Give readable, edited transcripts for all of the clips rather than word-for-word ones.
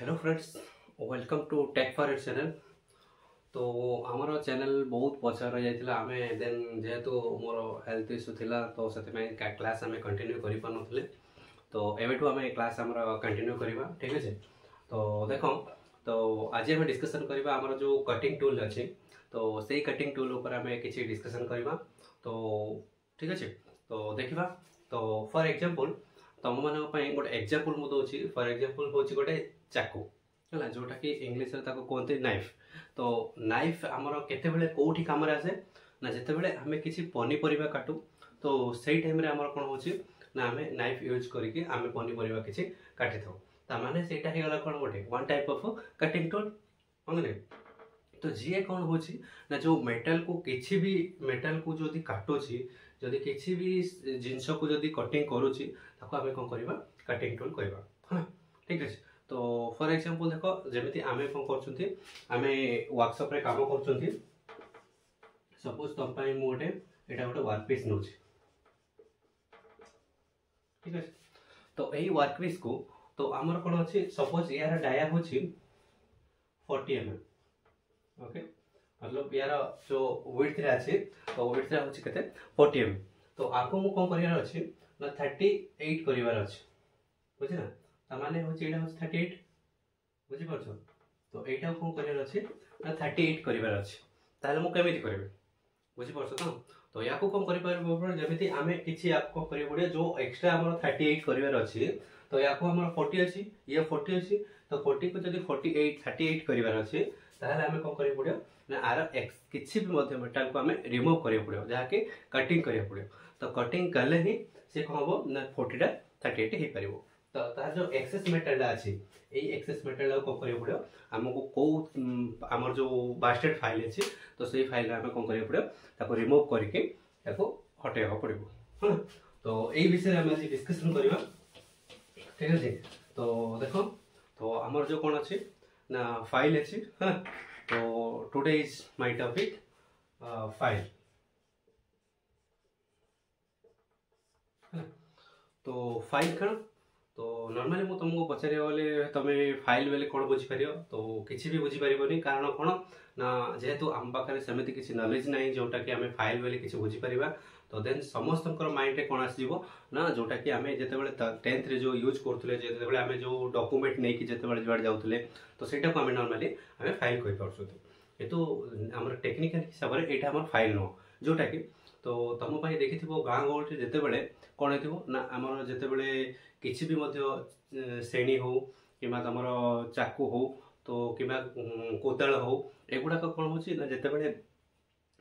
Hello friends, welcome to Tech For It channel. तो आमर channel बहुत पछार रही जाइथिला आमे देन जेहेतु मोर हेल्थ इश्यू थिला तो सेते में क्लास आमे कंटिन्यू करि पानथले। तो एवेठु आमे क्लास हमर कंटिन्यू करबा, ठीक अछि। तो देखो, तो आज आमे डिस्कशन करबा हमर जो कटिंग टूल अछि, तो सेही कटिंग टूल ऊपर आमे किछि डिस्कशन करबा। तो ठीक अछि, तो देखिबा। तो फॉर एग्जांपल तम मान गोटे एग्जांपल मु दउछि। फॉर एग्जांपल होछि गोटे चाकू है जोटा कि इंग्लिश रे ताको कहते नाइफ। तो नाइफ आमर केते बेले कोठी काम रे आसे ना, जेते बेले हमें किछि पनीपरिबा काटू तो सेही टाइम रे आमर कोन होछि ना, हमें नाइफ यूज करके आमे पनीपरिबा किछि काटि थाउ। ता माने सेटा हे गला कोन गोटे one type of cutting tool हमने। तो जी कौन हो ना, जो मेटल को किसी भी मेटल को जदि काटुची, जदि किसी भी जिनस को जदि कटिंग करुची ताको आमे कोन करबा कटिंग टूल कहबा। हाँ, ठीक अछि। तो फॉर एग्जांपल देखो, जेमिति आमे कोन करचुंती, आमे वर्कशॉप रे काम करचुंती। सपोज तम पई मु गोटे एटा गोटे वर्क पीस नउची, ठीक अछि। तो एही वर्क पीस को तो हमर कोन अछि, सपोज यार डाया होची 40 mm, ओके। मतलब यार जो विड्थ रे अछि, तो विड्थ रे होची केते 40 mm। तो आपको मु कोन करियार अछि ना 38 करिवार अछि, बुझि ना। ता माने होची एटा होची 38, बुझि परछो। तो एटा कोन करियार अछि ना 38 करिवार अछि। ताले मु केमिति करबे, बुझि परछो तो। तो याको कोन करि परबो, जेमिति आमे किछि आपको करि पड़ियो जो एक्स्ट्रा हमर 38 करिवार अछि। तो याको हमर 40 अछि, ये 40 अछि। तो 40 को जदि 48 38 करिवार अछि, ताले आमे कोन करि पड़ियो ना आर एक्स किछि भी मध्य मेटल को आमे रिमूव करि पड़ियो, जहा कि कटिंग करि पड़ियो। तो कटिंग करले ही से कोन हबो ना 40 टा 38 हे परिबो। तो तार जो एक्सेस मेटल अछि, एई एक्सेस मेटल को करि पड़ियो हमको को हमर जो बास्टेड फाइल अछि, तो सेही फाइल आमे कोन करि पड़ियो ताको रिमूव करके ताको हटेबा पड़िबो। हां, तो एई विषय हम आज डिस्कशन करिबा, ठीक अछि। तो देखो, तो हमर जो कोन अछि ना फाइल अछि। हां, तो today is my topic file. तो फाइल कण, तो नॉर्मली मु तुमको पचारे वाले तमे फाइल बेले कोन बुझी परियो, तो किछि भी बुझी परिबोनी। कारण कोन ना, जेहेतु आम पाखरे सेमिति किछि नॉलेज नै जोटा कि हमें फाइल बेले किछि बुझी परिबा। तो देन समस्तकर माइंड रे कोन आसीबो ना, जोटा कि हमें जेते बेले 10th रे जो यूज करथुले, जेते बेले हमें जो डॉक्यूमेंट नै कि जेते बेले जुआड जाउथुले, तो सेटा को हमें नॉर्मली हमें फाइल कहि परछुती। ए तो हमर टेक्निकल हिसाब रे एटा हमर फाइल नो, जोटा कि तो तम पई देखिथिबो गां गोल जेते बेले कोन हेतिबो ना, हमर जेते बेले किछि भी मध्य श्रेणी हो किमा तमर चाकू हो, तो किमा कोदाल हो, एगुडा कोन होची ना, जेते बेले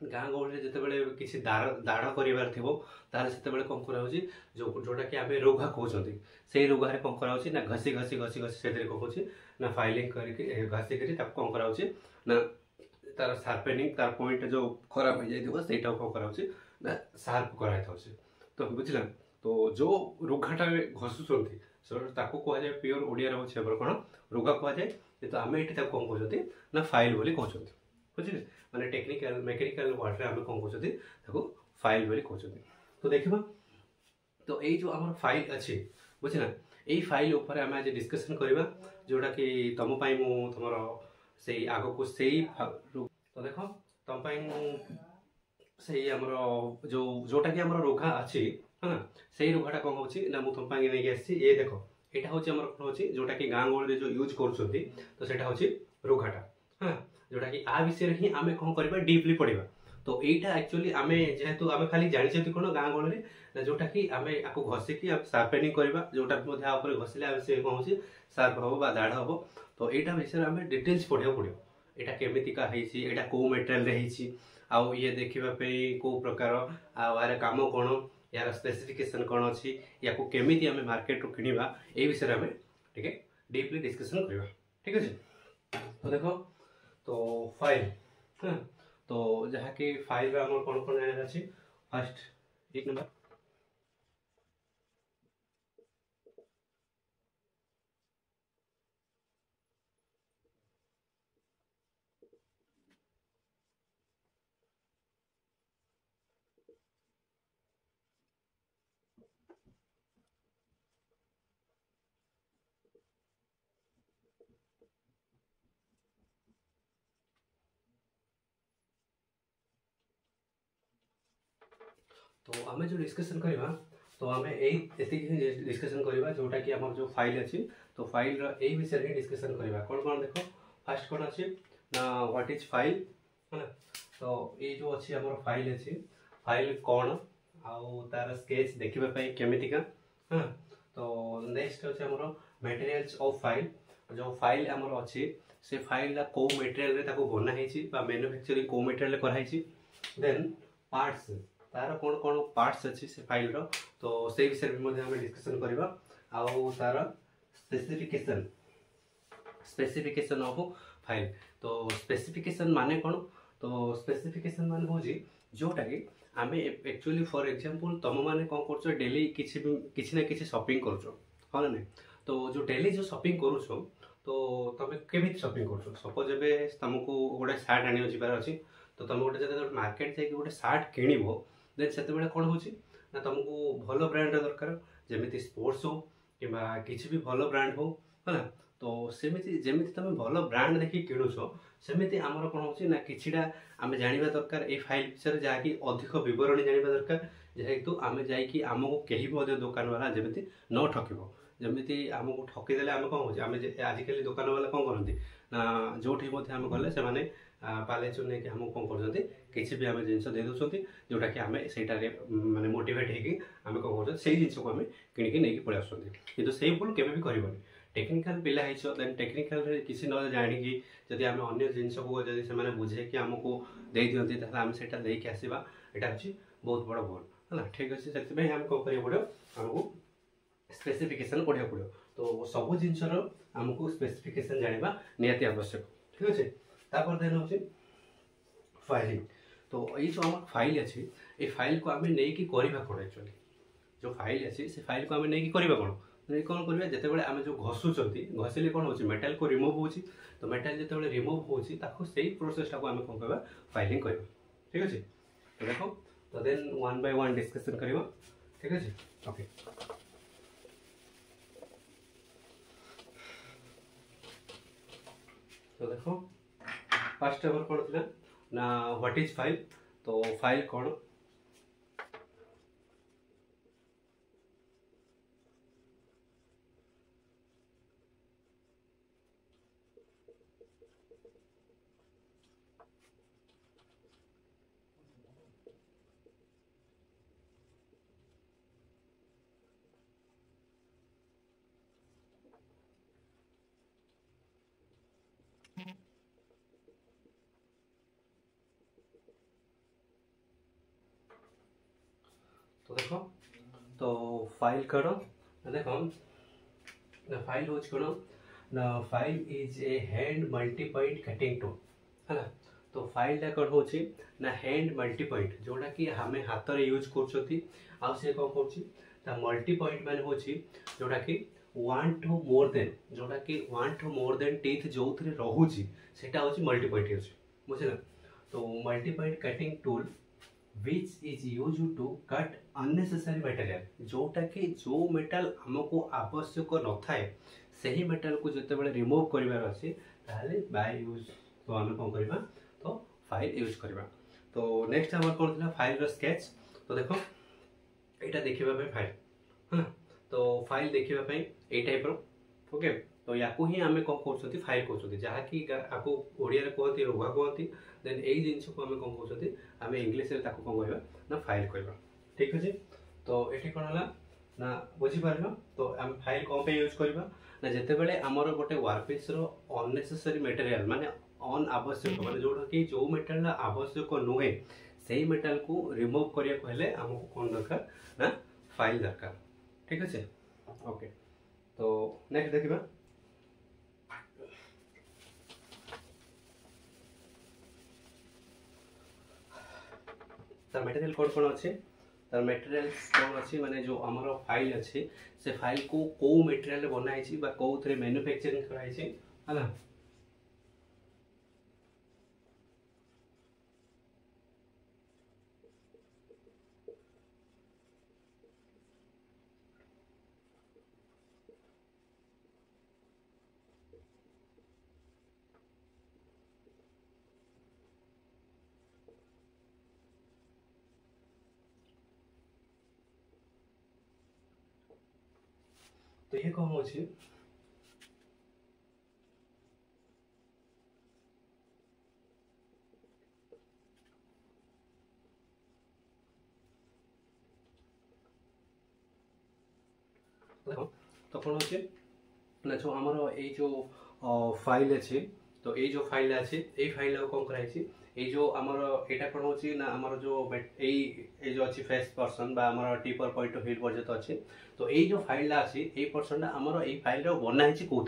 गां गहळी जेते बेले किछि दाढ़ करिवार थिबो, ताले सेते बेले कोन करा होची जोटा कि आमे रोगा कहउछंती, सेही रोगा रे कोन करा होची ना, घसी घसी घसी घसी सेते को होची ना फाइलिंग करके घसी करी तब कोन करा होची ना, तार शार्पनिंग तार पॉइंट जो खराब हो जाइथिबो सेटा को करा होची ना शार्प कराइ थाउची। तो बुझिला। तो जो रोगाटा घसुचंती सर ताको कह जाय, प्योर ओडिया रे होची हमर कोन रोगा कह जाय। तो आमे एठी ताको कोन कहउछंती ना फाइल बोली कहउछंती, बुझिले। माने टेक्निकल मैकेनिकल वर्ड रे आमे कोन कहउछंती ताको फाइल बोली कहउछंती। तो देखिबा, तो एई जो हमर फाइल अछि, बुझिला, एई फाइल ऊपर आमे आज डिस्कशन करबा, जोटा कि तम पई मु तमरो सेही आगो को सेही। तो देखो, तम पई मु सेही हमरो जो जोटा कि हमरो रोगा अछि, हां, सेही रोगाटा कोन होची ना, मु तम पई नै गेससी। ये देखो, एटा होची हमरो कोन होची जोटा कि गां गोळ रे जो यूज करछंती, तो सेटा होची रोगाटा। हां, जोटा कि आ विषय रे ही आमे कोन करबा डीपली पढिबा। तो एटा एक्चुअली आमे जेहेतु आमे खाली जानि छथि कोन गां गोळ रे ना, जोटा कि आमे आको घसे कि आप शार्पनिंग करबा, जोटा मध्ये आ ऊपर घसिले आ से कोन होची शार्प हबो बा दाढ हबो। तो एटा विषय रे आमे डिटेल्स पढिया पडियो। एटा केमिति का हेछि, एटा को मटेरियल रे हेछि, आउ ये देखिबा पे को प्रकार आ यार काम कोन, यार स्पेसिफिकेशन कोन अछि, या को केमिति हमें मार्केट रो किनिबा, ए विषय रे हमें ठीक है डीपली डिस्कशन करबा, ठीक अछि। तो देखो, तो फाइल, हां, तो जहा कि फाइल रे हमर कोन कोन अछि। फर्स्ट एक नंबर तो आम जो डिस्कसन करवा तो आम यही डिस्कसन करवा जोटा कि आम जो फाइल अच्छी तो फाइल यही विषय ही डिस्कसन करवा कौन कौन देख फास्ट कौन अच्छी ना व्हाट इज फाइल है तो ये जो अच्छी आम फाइल अच्छी फाइल कौन आउ तार स्केच देखापी केमिका हाँ तो नेक्स्ट अच्छे आम मटेरियल्स ऑफ फाइल जो फाइल आमर अच्छी से फाइल को मटेरियल बनाई मैन्युफैक्चरिंग को मटेरियल कराई देन पार्ट्स तार कौन कौन पार्ट्स अच्छी से फाइल रो तो से विषय भी आम डिस्कसन करवा आउ तार स्पेसिफिकेशन स्पेसिफिकेशन ऑफ फाइल तो स्पेसिफिकेशन माने कौन तो स्पेसिफिकेशन मान हूँ जोटा कि आम एक्चुअली फॉर एग्जांपल तुम मैंने कौन कर डेली किसी ना किसी शॉपिंग कर हाँ ना तो जो डेली जो शॉपिंग करुच तो तुम केमी शॉपिंग कर सपोज ए तुमको गोटे सार्ट आने जबार अच्छी तो तुम गोटे जब मार्केट जाकि गोटे सार्ट किणव देन से कौन हो तुमको भल ब्रांड दरकार जमी स्पोर्ट्स हो कि किसी भी भल ब्रांड हो है ना तो सेमती जमी तुम भल ब्रांड देखिए किणुच सेमती आमर कौन हो ना किछिटा आम जाना दरकार ये फाइल विषय जहाँकि अधिक बरणी जाना दरकार जेहेतु आम जामको कहीं भी दुकान वाला जमी न ठकब जमी आमको ठकीदेले आम कौन हो आजिकल दुकान वाला कौन करती ना जो आम गले से पाले चुन नहीं आमको कौन कर किसी भी आम जिन दे दूसरी जोटा कि आम से माने मोटिवेट होमें कौन कर जिस को आम कि नहीं पलि आसुँच से भूल केवे भी टेक्निकल पिला देन टेक्निकल किसी न जाणी जदि आम अन्य जिन को जब से बुझे कि आमको दे दिखती आम से देकी आसवा यहाँ हूँ बहुत बड़ भूल है ठीक अच्छे से आम कौन करा पड़ो आमको स्पेसिफिकेशन पढ़ा पड़ो तो सब जिनसर आमको स्पेसिफिकेशन जाना निहाती आवश्यक ठीक अच्छे तापर देन हूँ फाइलिंग तो ये जो आम फाइल अच्छी ये फाइल को आम नहीं करवा कौन एक्चुअली जो फाइल अच्छी से फाइल को आम नहीं करवा कौन कौन करवा जिते आम जो घसुँच घसिले कौन हो मेटाल को रिमूव हो तो मेटाल जो रिमूव हो प्रोसेसटा को आम कौन करवा फाइलिंग करवा ठीक अच्छे तो देख तो then one by one discussion करवा ठीक अच्छे ओके तो देखो फर्स्ट आवर कौन थी ना व्हाट इज फाइल तो फाइल कौन तो देखो तो फाइल कौन देखो ना फाइल हूँ कौन ना file is a hand multi point cutting tool है ना तो फाइलटा कौन हो ना हैंड मल्टी पॉइंट जोटा कि आम हाथ में यूज कर कौन कर मल्टी पॉइंट मान हूँ जोटा कि वन टू मोर देन जोटा कि one two more than teeth जो थे रोचे सेटा हूँ मल्टी पॉइंट यूज बुझे तो multi point cutting tool which is used to cut unnecessary material जोटा कि जो मेटाल आमको आवश्यक न थाए सही मेटाल को जिते रिमूव करिवार अछि ताले बाय यूज तो आम कौन करवा तो फाइल यूज करवा तो नेक्स्ट आम कौन था फाइल रो स्केच तो देखो यहाँ देखा फाइल हाँ तो फाइल देखापी ये टाइप ओके तो या ही आम कौन कर फाइल कर जहाँकि आपको ओडिया कहती रुआ कहती देन यही जिन को आम कौन कर इंग्लीश में कौन कह ना फाइल कह ठीक अच्छे तो ये कौन है ना बुझीपार तो आम फाइल कौन पे यूज करवा ना जिते आमर गोटे वर्कपीस अननेसेसरी मटेरियल माने अन आवश्यक माने जोटा कि जो मेटेरियल आवश्यक नुहे से मेटाल को रिमूव करने आमको कौन दरकार ना फाइल दरकार ठीक अच्छे ओके तो नेक्स्ट देखा तार मटेरियल कौन कौन अच्छे तार मटेरियल कौन अच्छी माने जो आमर फाइल अच्छे से फाइल को मटेरियल बनाई कौ थे मैन्युफैक्चरिंग कराई है ना तो ये कौन होची तो कौन होचे ना जो आमर ये जो फाइल अच्छे तो ये जो फाइल अच्छे ये फाइल कौन कराई ये जो आमर एटा कौन होची ना आमर जो ये जो अच्छी फेस पर्सन बा आमर टिपर पॉइंट ऑफ व्यू पर्यंत अच्छे तो ये जो फाइल अच्छी ये पर्सन आमर ये फाइल बनाई कौन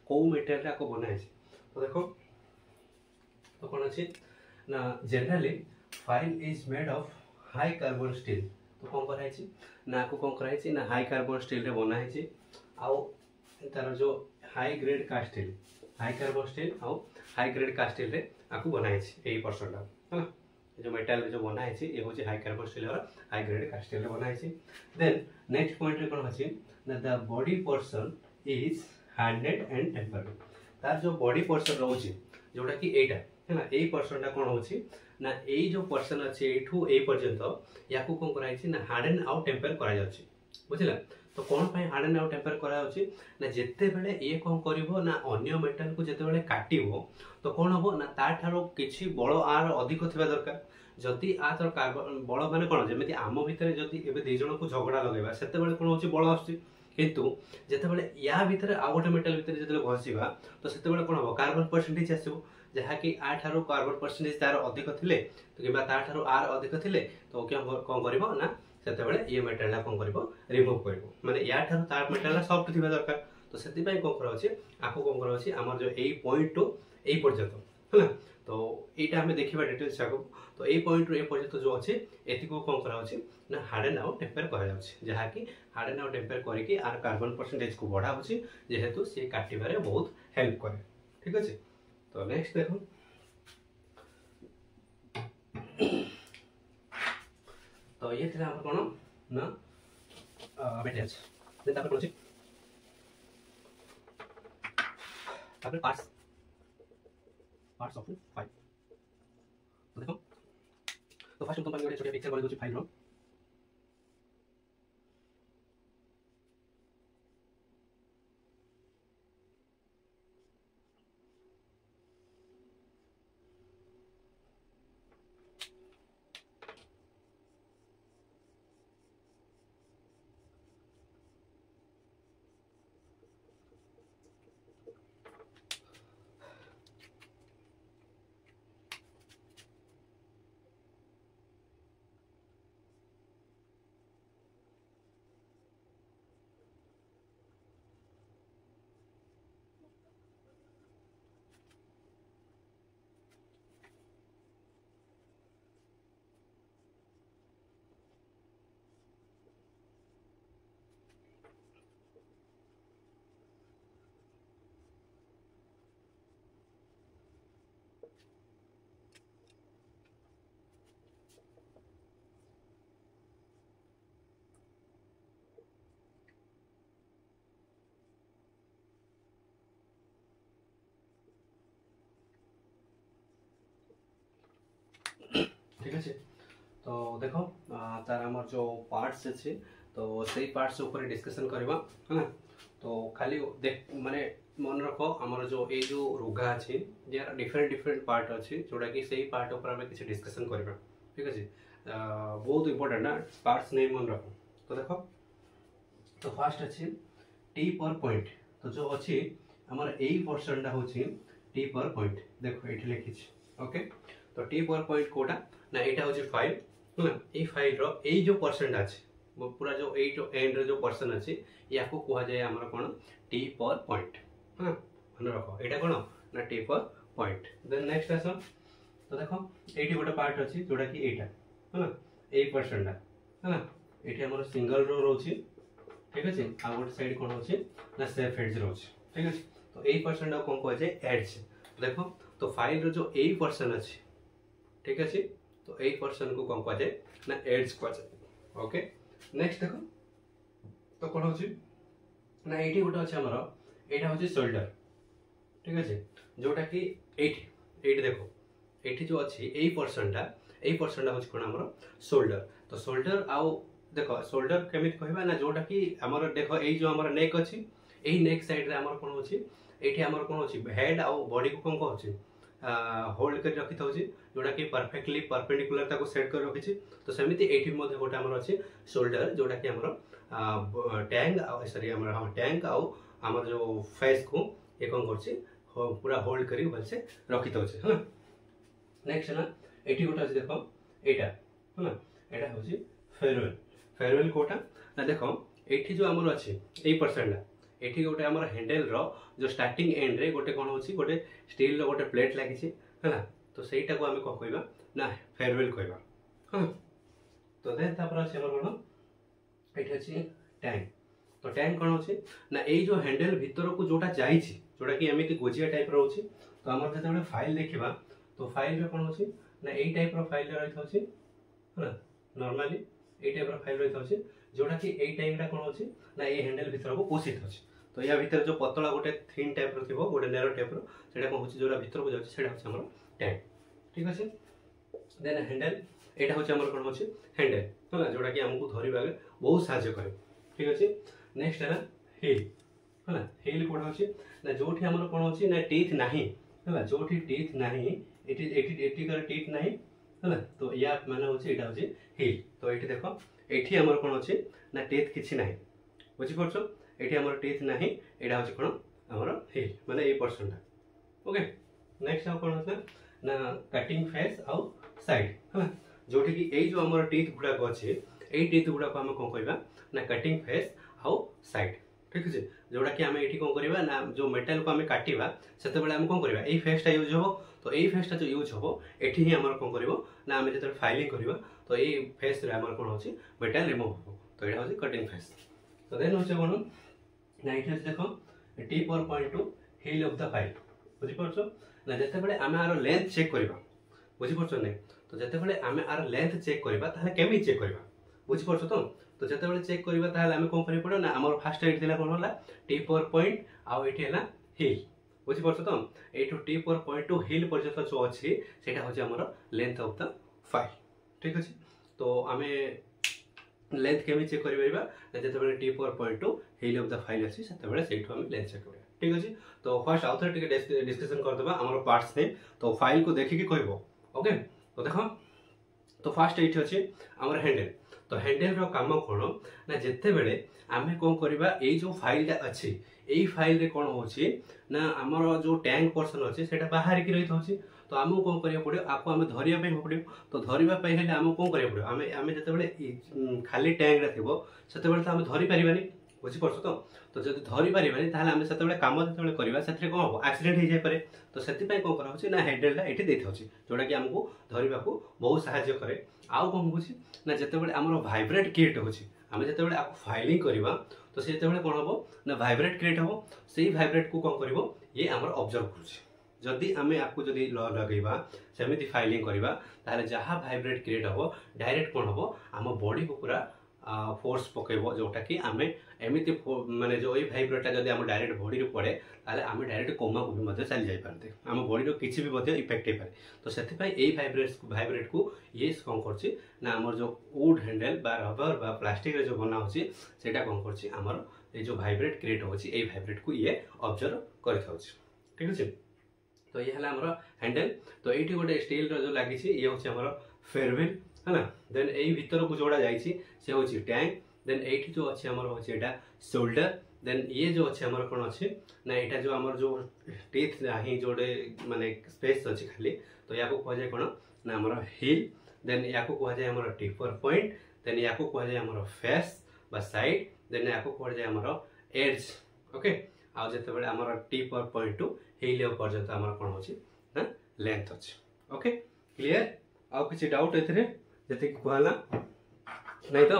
कौ मेटेरियल को बनाई तो देखो तो कौन अच्छे ना generally file is made of high carbon steel तो कौन कराई ना को कौन कराई ना हाई कार्बन स्टील रे बनाई आउ तार जो high grade cast steel high carbon steel आउ हाई ग्रेड कास्टिल रे आपको बनाई यही पर्सन है जो मेटाल जो बनाई ये हूँ हाई कार्बन स्टील और हाई ग्रेड कास्टिल रे बनाई देन नेक्स्ट पॉइंट रे कौन अच्छी ना the body portion is hardened and tempered तार जो बॉडी पोर्शन रोचे जोटा कि एटा है ना यही पर्सन कौन होची ना यही जो पर्सन अच्छे एठू ए पर्यंत या कौन कराई ना हार्डन आउ टेम्पर करा जाउची बुझिला तो कौन पाई हार्डन आउ टेम्पर करा जाउची ना जेते बेले ये कौन करिवो ना अन्य मेटल को जेते बेले काटिवो तो कौन हबो ना ता ठारो किछि बळ आर अधिक थिबा दरकार जदि आ तर कार्बन बळ माने कोन जेमिति आम भितरे जदि एबे दे जण को झगड़ा लगेबा सेते बेले कोन होची बळ आछी किंतु जेते बेले या भितरे आ गोटे मेटल भितरे जेते घसीबा तो सेते बेले कोन हबो कार्बन परसेंटेज आसीबो जहाँकि आ ठारो कार्बन परसेंटेज तार अधिक थिले तो किबा ता ठारो आर अधिक थिले तो क्या कोन करिवो ना सेते बेले ये मेटल कोन करिवो रिमूव करिवो माने या ठारो तार मेटल सॉफ्ट थिबा दरकार तो सेति पय कोन करा अछि आको कोन करा अछि हमर जो ए पॉइंट टू ए पर्यंत है तो एटा हमें देखिबा डिटेल्स आको तो ए पॉइंट टू ए पर्यंत जो अछि एति को कोन करा अछि ना हार्डन आउ टेम्पर करा जाउछि जहाँ कि हार्डन आउ टेम्पर करिकि आर कार्बन परसेंटेज को बढ़ा होछि जेहेतु से काटिबारे बहुत हेल्प करे ठीक अछि तो नेक्स्ट देखो तो ये थिला हमर कोन ना मेटेरियल्स देन तापर कोन अछि तापर पार्ट्स ऑफ फाइल तो देखो तो फर्स्ट कंपनी गोटे छोटे पिक्चर बनै दोछि फाइल रो ठीक है तो देखो तार आमर जो पार्ट्स अच्छे तो सही पार्ट्स ऊपर डिस्कशन करवा है ना तो खाली देख माने मन रख आमर जो ये जो रोगा अच्छे यार डिफरेंट डिफरेंट पार्ट अच्छे जोटा कि सही पार्ट ऊपर आम किसी डिस्कशन करवा ठीक अच्छे बहुत इंपोर्टेंट ना पार्ट्स नहीं मन रख तो देखो तो फास्ट अच्छे टी पर पॉइंट तो जो अच्छी आमर यही पर्सनटा हूँ टी पर पॉइंट देखो ये लिखी ओके तो टी पर पॉइंट कोटा ना यहाँ हूँ फाइल है ना ये फाइल रो यही जो परसेंट अच्छे पूरा जो ये जो एंड रे जो पर्सन अच्छे या कह जाए आम कौन टी पर पॉइंट हाँ मन रख यहाँ कौन ना टी पर पॉइंट देन नेक्स्ट आस तो देखो ये गोटे पार्ट अच्छी जोटा कि यहाँ है ना यही परसेंटा है ना ये आम सिंगल रो रोचे ठीक अच्छे आ गोटे साइड कौन होचे ना सेफ एड्ज रोचे ठीक अच्छे तो यही परसेंट कौन कह जाए एड्ज देखो तो फाइल रो जो यही पर्सन अच्छे ठीक अच्छे तो यही पर्सन को कौन कह जाए ना एड्स कह जाए ओके नेक्स्ट देखो तो कौन हो ना ये गोटे अच्छे आमर यहाँ हूँ शोल्डर ठीक अच्छे जोटा कि एट देखो ये जो अच्छी यही पर्सनटा हूँ कौन आमर शोल्डर तो शोल्डर आउ देख शोल्डर केमी कहवा ना जोटा कि आमर देख ये जो आमर नेक अच्छी यही नेक साइड रे आमर कौन अच्छी ये आमर कौन अच्छी हेड आउ बॉडी को कौन कौन होल्ड कर रखी था जोटा कि परफेक्टली परपेंडिकुलर ताको सेट कर रखी तो सेमती ये गोटे आमर अच्छी शोल्डर जोटा कि आमर टैंक सॉरी आमर हाँ टैंक आउ आमर जो फेस को ये कौन कर पूरा होल्ड करी भलसे रखी था है ना। नेक्स्ट ना ये गोटे अच्छे देख यहाँ है ना यहाँ हूँ फेयरवेल फेयरवेल कोटा ना देख ये जो आमर अच्छे ये परसेंटा ये गोटे आमर हैंडल रो जो स्टार्टिंग एंड रे गोटे कौन अच्छी गोटे स्टील गोटे प्लेट लगी है ना तो सहीटा को आम कौन कहवा ना फेयरवेल कहवा हाँ। तो देन तापर अच्छे आमर कौन ये अच्छी टैंक तो टैंक कौन अच्छे ना ये जो हैंडल भितर को जोटा जाइए जोटा कि एमती गोजिया टाइप रोचे तो आम जो फाइल देखा तो फाइल कौन अच्छी ना यही टाइप फाइल रही है ना नॉर्मली ये टाइप फाइल रही है जोटा कि यही टाइपटा कौन अच्छी ना ये हैंडल भीतर को पोषित अच्छे तो या भीतर जो पतला गोटे थिन टाइप रो थो गोटे नेरो टाइप रो कौन हो भीतर को जाऊँगी हूँ टैंक ठीक अच्छे। देन हैंडल यहाँ हूँ कौन अच्छे हैंडल है ना जोटा कि आमको धरवा बहुत साहय करे ठीक अच्छे। नेक्स्ट है ना हिल है ना हिल कौन अच्छे ना जो कौन अच्छी ना टीथ ना है जो टीथ ना एटिकार टीथ ना है ना तो या माने होची एटा होची हिल तो एठी देखो एठी हमर कोन होची ना टीथ किछि नाही बुझि परछो एठी हमर टीथ नाही एटा होची कोन हमर हिल माने ए परसेंट ओके। नेक्स्ट हम कोन होता ना कटिंग फेस आउ साइड है ना जोठी कि ए जो हमर टीथ गुडा को अछि ए टीथ गुडा को हम कोन कहबा ना कटिंग फेस आउ साइड ठीक है जोटा कि आम ये कौन करवा ना जो मेटाल को आम काटिबा सेते बेले आम कोन करबा ए फेसटा यूज हो तो ये फेसटा जो यूज हो एठी ही आमर कौन करबो ना आम जब फाइलिंग करबा तो ये फेस रे आमर कौन होची मेटाल रिमूव हो तो एटा होची कटिंग फेस। तो देन होचे कोन ना एठी देखो टिप और point two hill of the file बुझि परछो ना जते बेले आम आरो लेंथ चेक करबा बुझि परछो नै तो जते बेले आम आरो लेंथ चेक करबा ताले केमि चेक करबा बुझि परछो तो जते बेले चेक करबा ताले आम कोन करि पड़ो ना हमर फर्स्ट एड दिला कोन होला टिप और पॉइंट आउ एठी हला हिल बुझि परछो तो एठो टिप और पॉइंट टू हिल पर्यंत जो अछि सेटा होछि हमर लेंथ ऑफ द फाइल ठीक अछि। तो आमे लेंथ केमि चेक करि परिबा जते बेले टिप और point two hill of the file अछि सेते बेले सेठो हम लेंथ चेक करबा ठीक अछि। तो फर्स्ट आउथर टिके डिस्कशन कर देबा हमर पार्ट्स ने तो फाइल को देखि कि कहबो ओके। तो देखो तो फर्स्ट एठी अछि हमर हैंडल तो हैंडल रो काम कोन ना जते बेले आमे कोन करबा ए जो फाइलटा अछि एई फाइल रे कोन होछि ना हमर जो टैंक पोर्शन अछि सेटा बाहर की रहित होछि तो आमको कोन करिया पड़ियो आपको आमे धरिया पे पड़ियो तो धरिबा पे हेले आमको कोन करिया पड़ियो आमे जते बेले खाली टैंक रे थिबो सेते बेले तो आमे धरि परिबानी बुझि परछो तो जदि धरि परिबानी ताले आमे सेते बेले काम जते बेले करबा सेतरे कोन हो एक्सीडेंट हो जाय पारे तो सेति पय कोन करा होछि ना हैंडलटा एठी देथि होछि जोटा कि हमको धरिबा को बहुत सहायता करे। आउ कोन होछि ना जते बेले हमर वाइब्रेट क्रिएट होछि आमे जते बेले आपको फाइलिंग करबा तो सेते बेले कोन होबो ना वाइब्रेट क्रिएट होबो सेही वाइब्रेट को कोन करबो ये हमर ऑब्जर्व करूछि जदि आमे आपको जदि लगेबा सेमिति फाइलिंग करबा ताले जहा वाइब्रेट क्रिएट होबो डायरेक्ट कोन होबो हम बॉडी को पूरा फोर्स पकेबो जोटा कि आमे एमिति माने जो ए वाइब्रेटटा जदि हम डायरेक्ट बॉडी रे पड़े ताले आमे डायरेक्ट कोमा को भी मध्य चली जाय पारते हम बॉडी रो किछि भी मध्य इफेक्ट हे पारे तो सेति पय ए वाइब्रेट को ये कोन करछि ना हमर जो वुड हैंडल बा रबर बा प्लास्टिक रे जो बना होछि सेटा कोन करछि हमर ए जो वाइब्रेट क्रिएट होछि ए वाइब्रेट को ये ऑब्जर्व करथाउछि ठीक अछि। तो ये हला हमर हैंडल तो एठी गोटे स्टील रो जो लागि छि ये होछि हमर फेयरवेल है ना। देन एई भीतर को जोड़ा जाई छि से होछि टैंक देन एठी जो अछि हमर होछि एटा शोल्डर देन ये जो अछि हमर कोन अछि ना एटा जो हमर जो टीथ नाही जोडे माने स्पेस अछि खाली तो याको कह जाय कोन ना हमर हिल देन याको कह जाय हमर टिप और पॉइंट देन याको कह जाय हमर फेस बा साइड देन याको कह जाय हमर एज ओके। आ जते बेले हमर टिप और पॉइंट टू हिल पर्यंत हमर कोन होछि ना लेंथ अछि ओके क्लियर। आ किछि डाउट एथरे जते कहला नहीं तो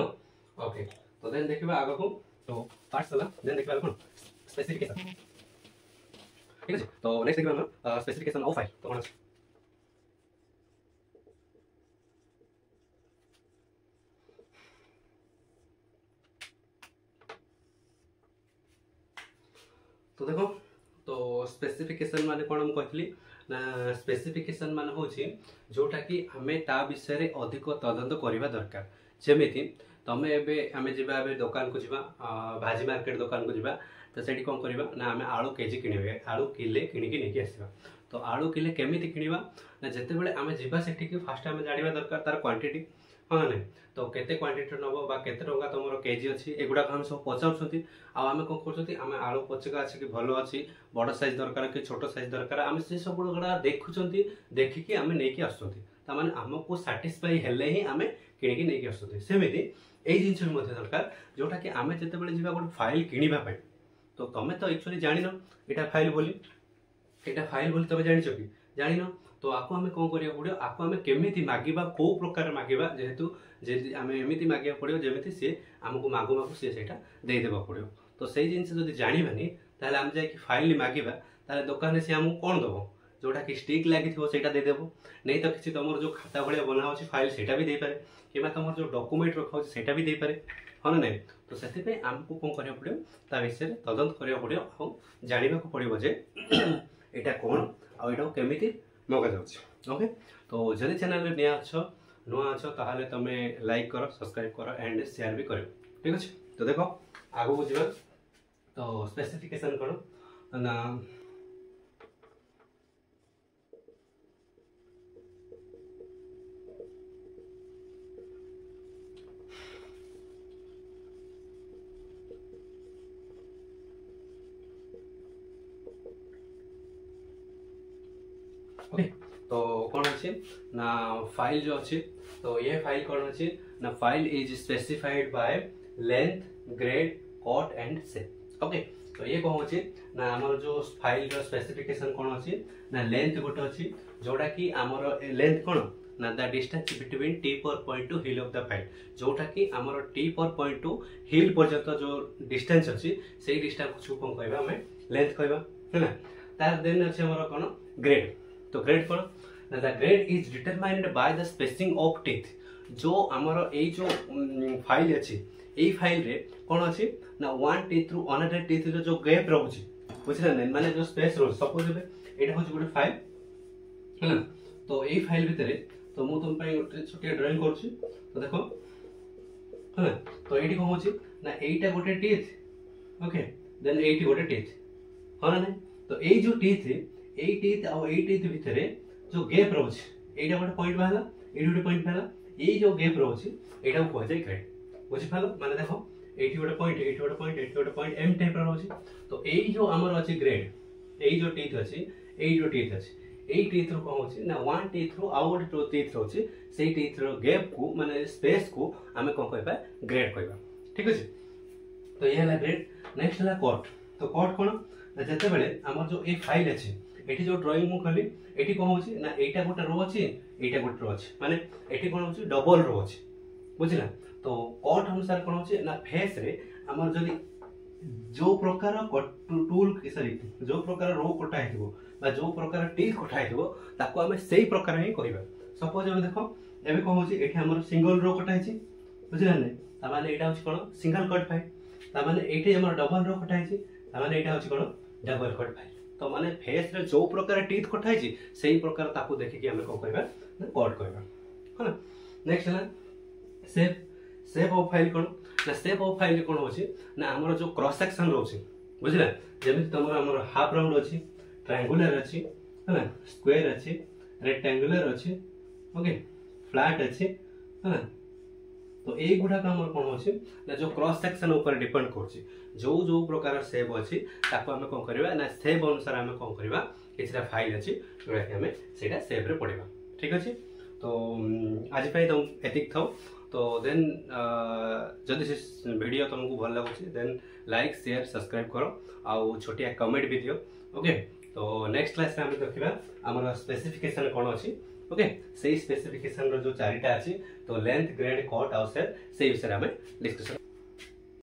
ओके। तो देन देखबा आगो को तो पार्ट्स वाला देन देखबा कोन स्पेसिफिकेशन ठीक है। तो नेक्स्ट देखबा हम स्पेसिफिकेशन ऑफ फाइल तो कोन तो देखो तो स्पेसिफिकेशन माने कोन हम कहथली ना स्पेसिफिकेशन माने होछि जोटा कि हमें ता विषय रे अधिक तदंत करिबा दरकार जेमिति तमें एबे आमे जिबा एबे दुकान को जिबा भाजी मार्केट दुकान को जिबा तो सेठी कोन करबा ना आमे आलू केजी किनिबे आलू किले किनिकी नेकी आसीबा। तो आलू किले केमिति किनिबा ना जेते बेले आमे जिबा सेठी कि फास्ट आमे जानिबा दरकार तार क्वांटिटी हाँ ना तो केते क्वांटिटी नबो बा केते टंका तमरो केजी अछि एगुडा हम सब पचाउछंती आ आमे कोन करछंती आमे आलू पचका अछि कि भलो अछि बड़ साइज दरकार कि छोट साइज दरकार आमे से सब गुडा देखुछंती देखिकी आमे नेकी आछंती ता माने हमको सैटिस्फाई हेले ही आमे किनिकी नेकी आछंती सेमिति एई जिंस भी मध्य दरकार जोटा कि आमे जेते बेले जिबा गोटे फाइल किनिबा पय तो तमे तो एक्चुअली जानिनो एटा फाइल बोली तमे जानिछो कि जानिनो तो आपको आमे कोन करिया पड़ियो आपको आमे केमिति मागिबा को प्रकार मागिबा जेहेतु जे आमे एमिति मागिया पड़ियो जेमिति से हमको मागु मागु से सेटा देई देबा पड़ियो। तो सेई जिंस जदी जानिबानी ताले आमे जाय कि फाइल मागिबा ताले दुकान से हमको कोन दबो जोटा कि स्टिक लागि थिबो सेटा दे देबो नहीं तो किछि तमर जो खाता भलिया बना होछि फाइल सेटा भी दे पारे किबा तमर जो डॉक्यूमेंट रखा होछि सेटा भी दे पारे हाँ ना नहीं तो सेति पे हमको कोन करिया पड़ियो ता विषय तदंत करिया पड़ियो आ जानिबा को पड़ियो जे एटा कोन आ एटा केमिति मगा जाउछि। ओके तो जदि चैनल रे नया अछ नुआ अछ ताहाले तमे लाइक करो सब्सक्राइब करो एंड शेयर भी करो ठीक अछि। तो देखो आगो को जिबा तो स्पेसिफिकेशन करो ना ओके तो कौन अच्छे ना फाइल जो अच्छे तो ये फाइल कौन अच्छे ना file is specified by length grade cut and shape. Okay तो ये कौन अच्छे ना आमर जो फाइल रो स्पेसिफिकेशन कौन अच्छे ना लेंथ गोटे अच्छी जोटा कि आमर लेंथ कौन ना the distance between tipper point two hill of the file जोटा कि आमर टिपर पॉइंट टू हिल पर्यंत जो डिस्टेंस अच्छी से डिस्टेंस को कौन कहबा हमें लेंथ कहबा है ना। तार देन अच्छे हमर कौन ग्रेड तो ग्रेड कौन ना the grade is determined by the spacing of teeth जो आमर ए जो फाइल अच्छी ए फाइल रे कौन अच्छी ना वन टीथ रु अनदर टीथ रो जो गैप रहउची बुझला नै माने जो स्पेस रो सपोज एटा होची गोटे फाइल है ना तो ए फाइल भितरे तो मु तुम पई गोटे छोटिया ड्राइंग करछि तो देखो है ना तो एटी कोन होची ना एटा गोटे टीथ ओके देन एटी गोटे टीथ है ना तो ए जो टीथ ए टीथ आ ए टीथ भितरे जो गैप रहउची एटा गोटे पॉइंट बाहला एटी गोटे पॉइंट बाहला ए जो गैप रहउची एटा को जाय ग्रेड बुझि पालो माने देखो एटी गोटे पॉइंट एटी गोटे पॉइंट एटी गोटे पॉइंट एम टाइप रहउची तो ए जो हमर अछि ग्रेड ए जो टीथ अछि ए जो टीथ अछि ए टीथ रो कोन अछि ना वन टीथ रो आ गोटे टीथ रहउची सेई टीथ रो गैप को माने स्पेस को हमें कोन कहबा ग्रेड कहबा ठीक अछि। तो ये हला ग्रेड नेक्स्ट हला कट तो कट कोन जते बेले हमर जो ए फाइल अछि एठी जो ड्राइंग मु कली एठी कोन होची ना एटा गोटे रो अछि एटा गोटे रो अछि माने एठी कोन होची डबल रो अछि बुझिला। तो कट अनुसार कोन होची ना फेस रे हमर जदी जो प्रकार टूल सॉरी जो प्रकार रो कटा हेतबो बा जो प्रकार टीथ कटा हेतबो ताको हमें सेही प्रकार ही कहबा। सपोज एबे देखो एबे कोन होची एठी हमर सिंगल रो कटा हेची बुझिला नै ता माने एटा होची कोन सिंगल कट फाइल ता माने एठी हमर डबल रो कटा हेची ता माने एटा होची कोन डबल कट फाइल। तो माने फेस रे जो प्रकार टीथ कटा हेची सेही प्रकार ताको देखि कि हमें कोन कहबा ना कट कहबा है ना। नेक्स्ट है शेप शेप ऑफ फाइल कोन ना शेप ऑफ फाइल कोन होची ना हमर जो क्रॉस सेक्शन रोची बुझिला जेमि तमर हमर हाफ राउंड अछि ट्रायंगुलर अछि है ना स्क्वायर अछि रेक्टेंगुलर अछि ओके फ्लैट अछि है ना। तो ए गुडा का हमर कोन होची ना जो क्रॉस सेक्शन ऊपर डिपेंड करछि जो जो प्रकार शेप अछि ताको हम कोन करबा ना शेप अनुसार हम कोन करबा किछरा फाइल अछि जोरा कि हमें सेटा शेप रे पड़िबा ठीक अछि। तो आज पे तो एतिक थाउ तो देन जदि से वीडियो तुमको भल लगुछि देन लाइक शेयर सब्सक्राइब करो आउ छोटिया कमेंट भी दियो ओके। तो नेक्स्ट क्लास में हम देखिबा हमर स्पेसिफिकेशन कोन अछि ओके सेही स्पेसिफिकेशन रो जो चारिटा अछि तो लेंथ ग्रेड कट आउ शेप सेही विषय में डिस्कशन